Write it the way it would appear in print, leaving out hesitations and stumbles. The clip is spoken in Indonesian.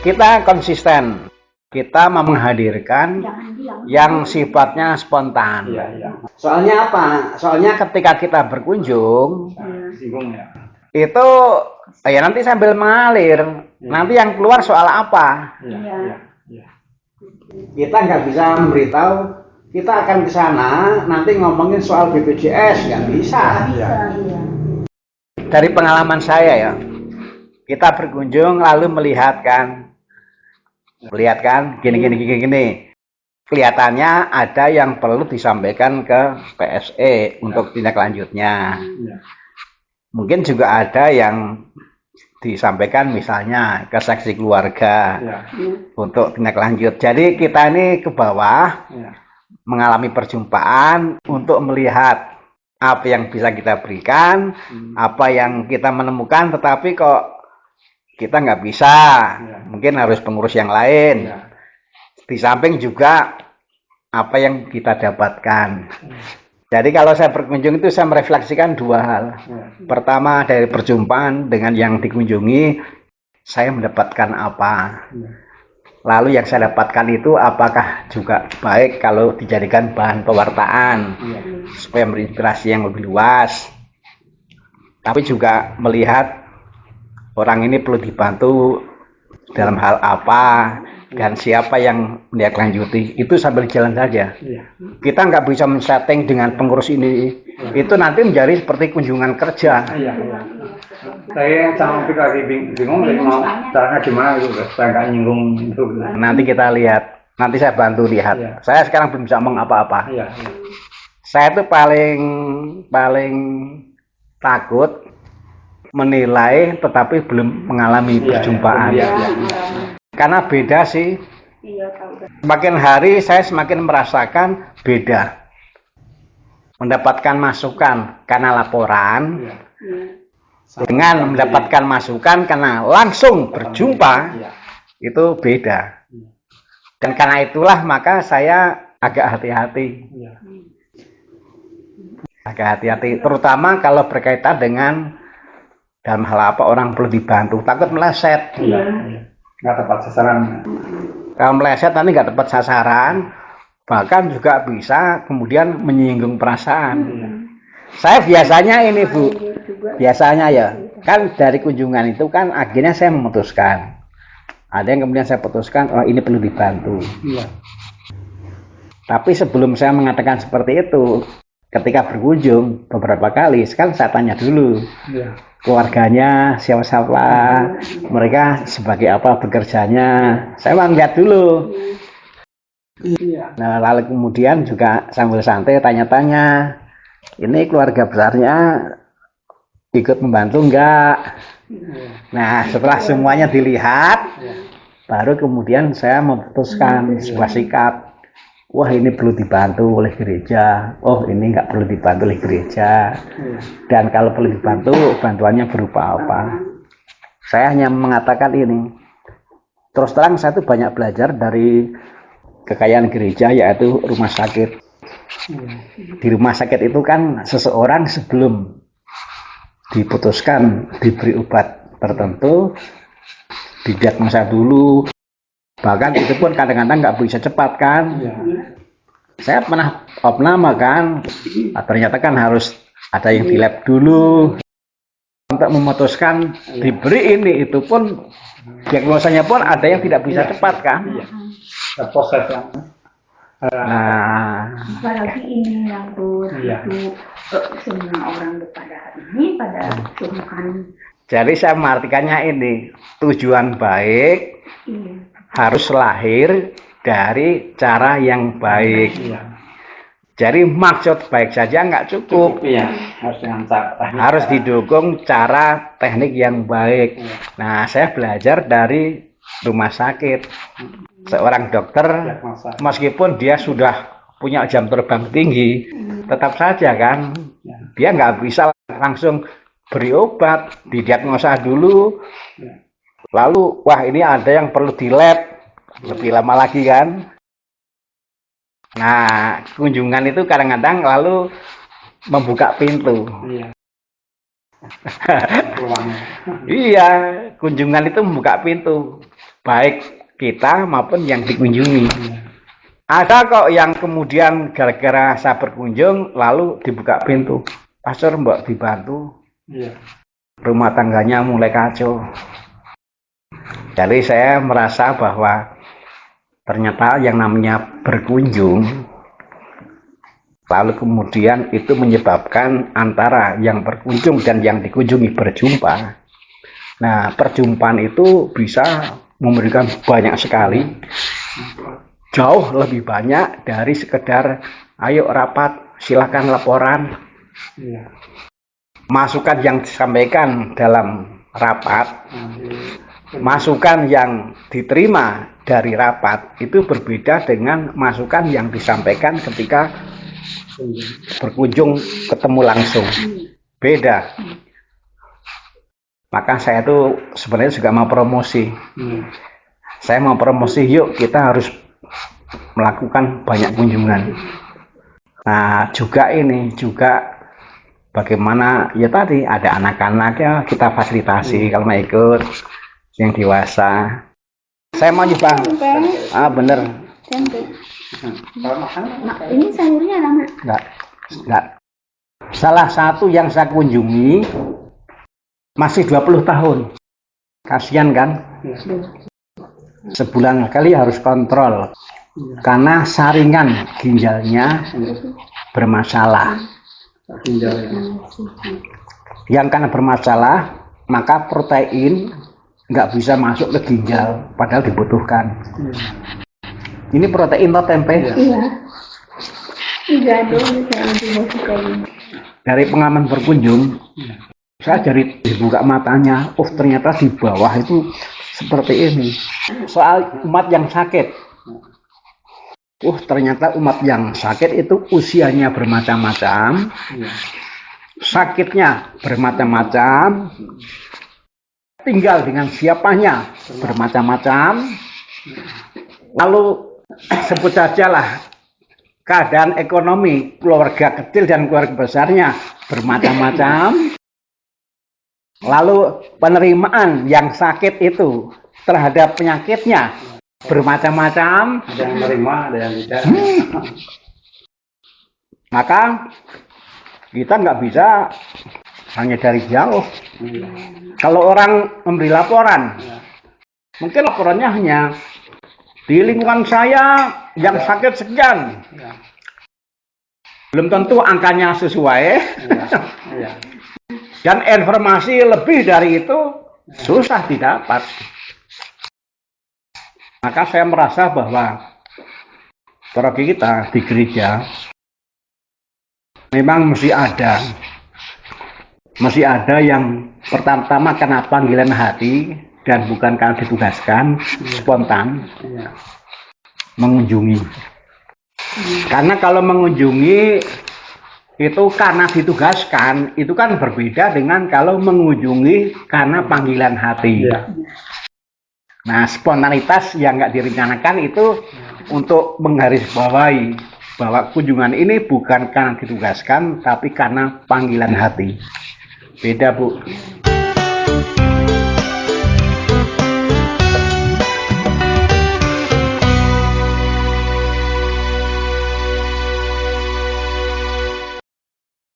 kita konsisten. Kita mau menghadirkan yang sifatnya spontan. Soalnya apa? Soalnya ketika kita berkunjung, itu ya nanti sambil mengalir. Nanti yang keluar soal apa? Kita nggak bisa memberitahu kita akan ke sana nanti ngomongin soal BPJS, nggak bisa. Dari pengalaman saya ya, kita berkunjung lalu melihat kan gini. Kelihatannya ada yang perlu disampaikan ke PSE untuk tindak lanjutnya. Mungkin juga ada yang disampaikan misalnya ke seksi keluarga untuk tindak lanjut. Jadi kita ini ke bawah mengalami perjumpaan untuk melihat apa yang bisa kita berikan, apa yang kita menemukan, tetapi kok kita nggak bisa, mungkin harus pengurus yang lain. Di samping juga apa yang kita dapatkan. Jadi kalau saya berkunjung itu saya merefleksikan dua hal. Pertama dari perjumpaan dengan yang dikunjungi, saya mendapatkan apa. Lalu yang saya dapatkan itu apakah juga baik kalau dijadikan bahan pewartaan supaya berinspirasi yang lebih luas. Tapi juga melihat orang ini perlu dibantu dalam hal apa dan siapa yang menindaklanjuti, itu sambil jalan saja. Kita nggak bisa men-setting dengan pengurus ini, itu nanti menjadi seperti kunjungan kerja. Saya sama lagi bingung mau caranya gimana gitu, saya nggak nyinggung itu. Nanti kita lihat, nanti saya bantu lihat. Saya sekarang belum bisa ngomong apa-apa. Saya itu paling takut menilai tetapi belum mengalami perjumpaan. Karena beda sih. Semakin hari saya semakin merasakan beda. Mendapatkan masukan karena laporan dengan mendapatkan masukan karena langsung berjumpa itu beda. Dan karena itulah maka saya agak hati-hati. Terutama kalau berkaitan dengan dalam hal apa orang perlu dibantu, takut meleset. Nggak tepat sasaran. Kalau meleset nanti nggak tepat sasaran, bahkan juga bisa kemudian menyinggung perasaan. Saya biasanya ini Bu, biasanya ya, kan dari kunjungan itu kan akhirnya saya memutuskan. Ada yang kemudian saya putuskan, oh ini perlu dibantu. Tapi sebelum saya mengatakan seperti itu, ketika berkunjung beberapa kali, sekarang saya tanya dulu. Keluarganya siapa-siapa, mereka sebagai apa bekerjanya, saya mau lihat dulu. Nah, lalu kemudian juga sambil santai tanya-tanya, ini keluarga besarnya ikut membantu enggak? Nah, setelah semuanya dilihat, baru kemudian saya memutuskan sebuah sikap. Wah, ini perlu dibantu oleh gereja. Oh, ini nggak perlu dibantu oleh gereja. Dan kalau perlu dibantu, bantuannya berupa apa? Saya hanya mengatakan ini. Terus terang saya tuh banyak belajar dari kekayaan gereja, yaitu rumah sakit. Di rumah sakit itu kan seseorang sebelum diputuskan diberi obat tertentu, didiagnosa dulu. Bahkan itu pun kadang-kadang nggak bisa cepat kan. Saya pernah opname kan, ternyata kan harus ada yang di lab dulu untuk memutuskan diberi ini. Itu pun diagnosanya pun ada yang tidak bisa cepat kan. Proses yang apalagi ini yang itu semua orang pada hari ini pada sungkan. Jadi saya mengartikannya ini tujuan baik harus lahir dari cara yang baik. Jadi maksud baik saja nggak cukup. Harus didukung cara teknik yang baik. Nah, saya belajar dari rumah sakit. Seorang dokter, meskipun dia sudah punya jam terbang tinggi, tetap saja kan, dia nggak bisa langsung beri obat, didiagnosa dulu. Lalu, wah ini ada yang perlu di lab, lebih lama lagi kan. Nah, kunjungan itu kadang-kadang lalu membuka pintu. Iya, kunjungan itu membuka pintu. baik kita maupun yang dikunjungi. Ada kok yang kemudian gara-gara saya berkunjung lalu dibuka pintu, Pastor mbok dibantu, rumah tangganya mulai kacau. Jadi saya merasa bahwa ternyata yang namanya berkunjung lalu kemudian itu menyebabkan antara yang berkunjung dan yang dikunjungi berjumpa. Nah, perjumpaan itu bisa memberikan banyak sekali, jauh lebih banyak dari sekedar ayo rapat, silakan laporan. Masukan yang disampaikan dalam rapat, masukan yang diterima dari rapat itu berbeda dengan masukan yang disampaikan ketika berkunjung ketemu langsung. Beda. Maka saya tuh sebenarnya juga mau promosi. Saya mau promosi, yuk kita harus melakukan banyak kunjungan. Nah, juga bagaimana ya tadi ada anak-anaknya kita fasilitasi kalau mau ikut yang dewasa. Saya mau nyoba. Bener. Ini sayurnya lama. Enggak. Salah satu yang saya kunjungi masih 20 tahun. Kasihan kan? Sebulan kali harus kontrol. Karena saringan ginjalnya bermasalah. Yang karena bermasalah, maka protein nggak bisa masuk ke ginjal, padahal dibutuhkan. Ini protein atau tempe? Iya. Dari pengalaman berkunjung, saya jadi dibuka matanya. Oh, ternyata di bawah itu seperti ini. Soal umat yang sakit. Ternyata umat yang sakit itu usianya bermacam-macam. Sakitnya bermacam-macam. Tinggal dengan siapanya bermacam-macam. Lalu sebut sajalah keadaan ekonomi keluarga kecil dan keluarga besarnya bermacam-macam. Lalu penerimaan yang sakit itu terhadap penyakitnya bermacam-macam. Ada yang menerima, ada yang tidak. Maka kita nggak bisa hanya dari jauh. Kalau orang memberi laporan, mungkin laporannya hanya di lingkungan saya yang sakit sekian. Belum tentu angkanya sesuai. Dan informasi lebih dari itu susah didapat. Maka saya merasa bahwa strategi kita di gereja memang mesti ada yang pertama karena panggilan hati dan bukan karena ditugaskan, spontan mengunjungi. Karena kalau mengunjungi itu karena ditugaskan, itu kan berbeda dengan kalau mengunjungi karena panggilan hati. Nah, spontanitas yang nggak direncanakan itu untuk menggarisbawahi bahwa kunjungan ini bukan karena ditugaskan, tapi karena panggilan hati. Beda, Bu.